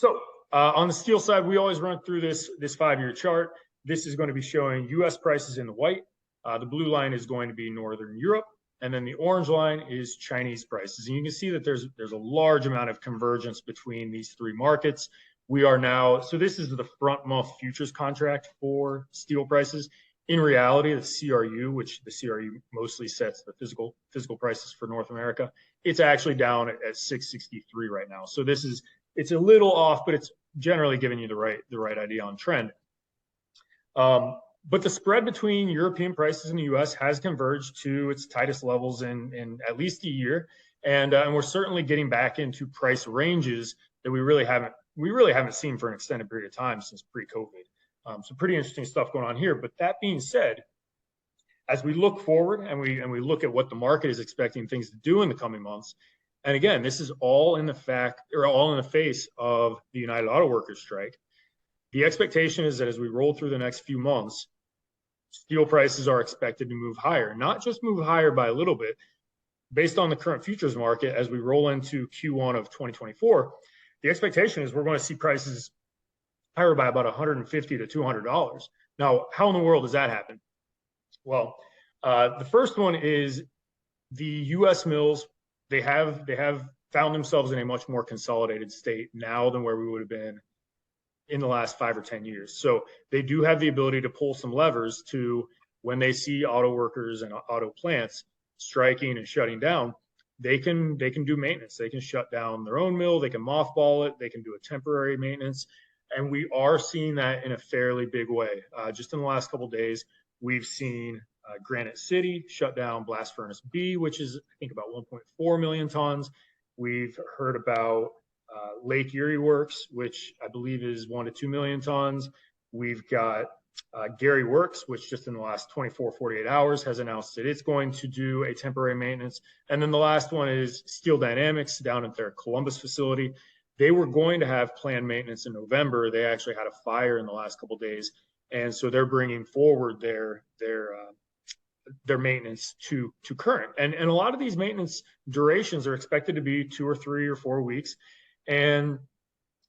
So on the steel side, we always run through this 5-year chart. This is going to be showing U.S. prices in the white. The blue line is going to be Northern Europe, and then the orange line is Chinese prices. And you can see that there's a large amount of convergence between these three markets. We are now, so this is the front month futures contract for steel prices. In reality, the CRU, which the CRU mostly sets the physical prices for North America, it's actually down at 663 right now. So it's a little off, but it's generally giving you the right idea on trend. But the spread between European prices and the U.S. has converged to its tightest levels in at least a year, and we're certainly getting back into price ranges that we really haven't seen for an extended period of time since pre-COVID. So pretty interesting stuff going on here. But that being said, as we look forward and we look at what the market is expecting things to do in the coming months, and again, this is all in the face of the United Auto Workers strike. The expectation is that as we roll through the next few months, steel prices are expected to move higher, not just move higher by a little bit. Based on the current futures market, as we roll into Q1 of 2024, the expectation is we're going to see prices higher by about $150 to $200. Now, how in the world does that happen? Well, the first one is the U.S. mills. They have found themselves in a much more consolidated state now than where we would have been in the last 5 or 10 years. So they do have the ability to pull some levers to when they see auto workers and auto plants striking and shutting down, they can do maintenance. They can shut down their own mill. They can mothball it. They can do a temporary maintenance. And we are seeing that in a fairly big way. Just in the last couple of days, we've seen Granite City shut down Blast Furnace B, which is, I think, about 1.4 million tons. We've heard about Lake Erie Works, which I believe is 1 to 2 million tons. We've got Gary Works, which just in the last 48 hours has announced that it's going to do a temporary maintenance. And then the last one is Steel Dynamics down at their Columbus facility. They were going to have planned maintenance in November. They actually had a fire in the last couple of days, and so they're bringing forward their maintenance to current. And a lot of these maintenance durations are expected to be 2 or 3 or 4 weeks. And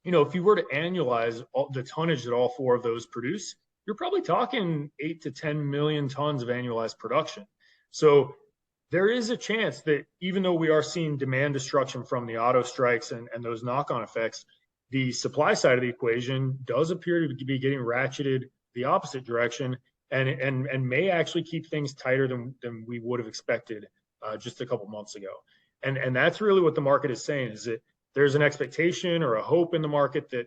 if you were to annualize the tonnage that all 4 of those produce, you're probably talking 8 to 10 million tons of annualized production. So there is a chance that even though we are seeing demand destruction from the auto strikes and those knock-on effects, the supply side of the equation does appear to be getting ratcheted the opposite direction and may actually keep things tighter than we would have expected just a couple months ago. And that's really what the market is saying, is that there's an expectation or a hope in the market that,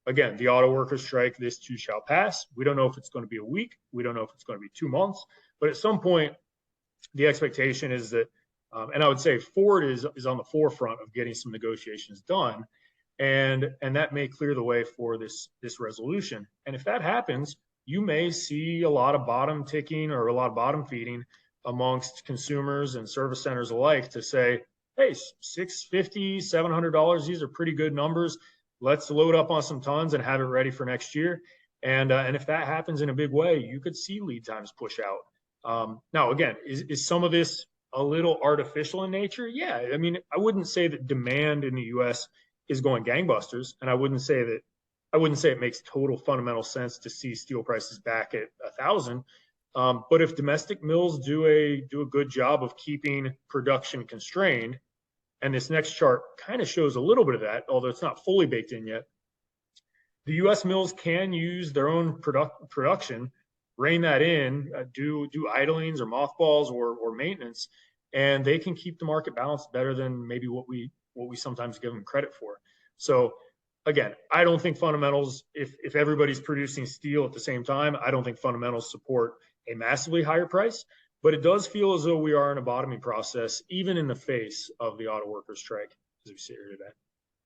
again, the auto workers strike, this too shall pass. We don't know if it's going to be a week. We don't know if it's going to be 2 months. But at some point, the expectation is that, and I would say Ford is on the forefront of getting some negotiations done, and that may clear the way for this resolution. And if that happens, you may see a lot of bottom ticking or a lot of bottom feeding amongst consumers and service centers alike to say, hey, $650, $700, these are pretty good numbers. Let's load up on some tons and have it ready for next year. And if that happens in a big way, you could see lead times push out. Now, again, is some of this a little artificial in nature? Yeah. I mean, I wouldn't say that demand in the U.S. is going gangbusters, and I wouldn't say it makes total fundamental sense to see steel prices back at 1,000. But if domestic mills do a good job of keeping production constrained, and this next chart kind of shows a little bit of that, although it's not fully baked in yet, the U.S. mills can use their own production, rein that in, do idlings or mothballs or maintenance, and they can keep the market balanced better than maybe what we sometimes give them credit for. So again, I don't think fundamentals, if everybody's producing steel at the same time, I don't think fundamentals support a massively higher price, but it does feel as though we are in a bottoming process, even in the face of the auto workers strike as we sit here today.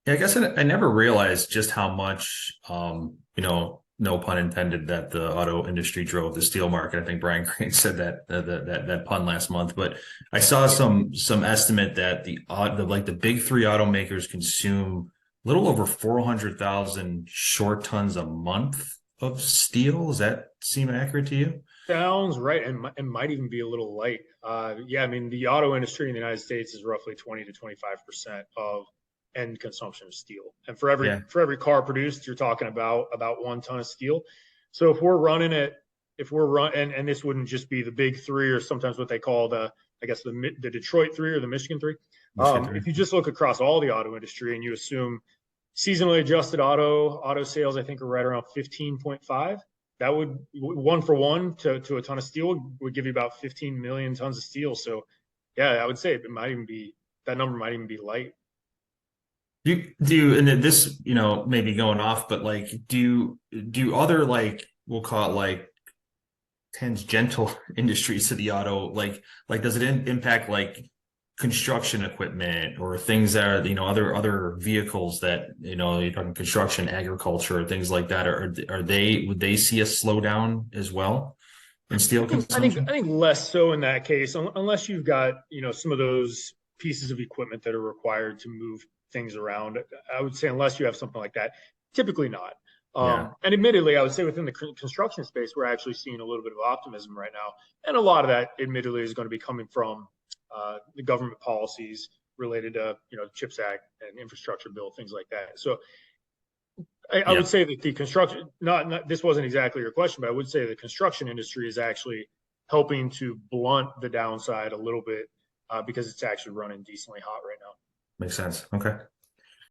Yeah, I guess I never realized just how much, no pun intended, that the auto industry drove the steel market. I think Brian Crane said that pun last month, but I saw some estimate that the big 3 automakers consume a little over 400,000 short tons a month of steel. Does that seem accurate to you? Sounds right, and might even be a little light. Yeah, I mean, the auto industry in the United States is roughly 20 to 25% of end consumption of steel. And Yeah. for every car produced, you're talking about 1 ton of steel. So if we're running it, if we're run and this wouldn't just be the big three or sometimes what they call the Detroit three or the Michigan three. Michigan three. If you just look across all the auto industry and you assume seasonally adjusted auto sales, I think are right around 15.5. That would 1 for 1 to a ton of steel would give you about 15 million tons of steel. So yeah, I would say it might even be that number might even be light. And this, maybe going off, but like, do other, like, we'll call it like tangential industries to the auto, like does it impact like construction equipment or things that are, other vehicles that, you're talking construction, agriculture, things like that? Would they see a slowdown as well in steel I consumption? think less so in that case, unless you've got some of those pieces of equipment that are required to move things around. I would say unless you have something like that, typically not. Yeah. And admittedly, I would say within the construction space, we're actually seeing a little bit of optimism right now, and a lot of that, admittedly, is going to be coming from the government policies related to CHIPS Act and infrastructure bill, things like that. So I Yeah. would say that the construction, not this wasn't exactly your question, but I would say the construction industry is actually helping to blunt the downside a little bit because it's actually running decently hot right now. Makes sense. Okay.